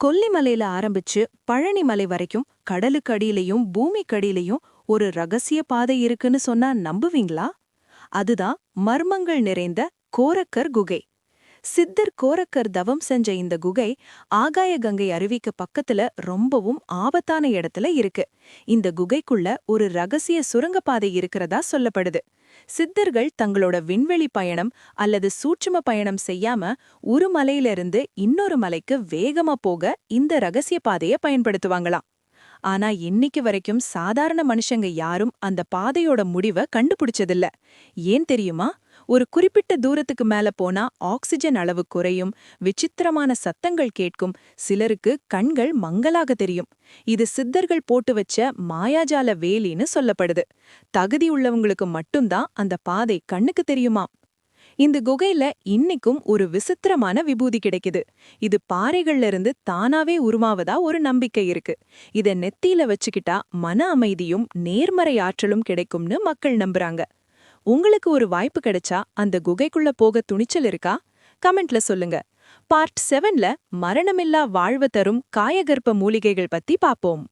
கொல்லிமலையில ஆரம்பிச்சு பழனிமலை வரைக்கும் கடலுக்கு அடியிலையும் பூமிக்கு அடியிலையும் ஒரு ரகசிய பாதை இருக்குன்னு சொன்னா நம்புவீங்களா? அதுதான் மர்மங்கள் நிறைந்த கோரக்கர் குகை. சித்தர் கோரக்கர் தவம் செஞ்ச இந்த குகை ஆகாய கங்கை அருவிக்கு பக்கத்துல ரொம்பவும் ஆபத்தான இடத்துல இருக்கு. இந்த குகைக்குள்ள ஒரு ரகசிய சுரங்கப்பாதை இருக்கிறதா சொல்லப்படுது. சித்தர்கள் தங்களோட விண்வெளி பயணம் அல்லது சூட்சும பயணம் செய்யாம ஒரு மலையிலிருந்து இன்னொரு மலைக்கு வேகமா போக இந்த ரகசிய பாதைய பயன்படுத்துவாங்களாம். ஆனா இன்னைக்கு வரைக்கும் சாதாரண மனுஷங்க யாரும் அந்த பாதையோட முடிவை கண்டுபிடிச்சதில்ல. ஏன் தெரியுமா? ஒரு குறிப்பிட்ட தூரத்துக்கு மேல போனா ஆக்சிஜன் அளவு குறையும், விசித்திரமான சத்தங்கள் கேட்கும், சிலருக்கு கண்கள் மங்கலாக தெரியும். இது சித்தர்கள் போட்டு வச்ச மாயாஜால வேலின்னு சொல்லப்படுது. தகுதி உள்ளவங்களுக்கு மட்டும்தான் அந்த பாதை கண்ணுக்கு தெரியுமா. இந்த குகையில இன்னைக்கும் ஒரு விசித்திரமான விபூதி கிடைக்குது. இது பாறைகள்ல இருந்து தானாவே உருவாவதா ஒரு நம்பிக்கை இருக்கு. இத நெத்தியில வச்சுக்கிட்டா மன அமைதியும் நேர்மறை ஆற்றலும் கிடைக்கும்னு மக்கள் நம்புறாங்க. உங்களுக்கு ஒரு வாய்ப்பு கிடைச்சா அந்த குகைக்குள்ள போக துணிச்சல் இருக்கா? கமெண்ட்ல சொல்லுங்க. பார்ட் 7ல மரணமில்லா வாழ்வு தரும் காயகற்ப மூலிகைகள் பத்தி பாப்போம்.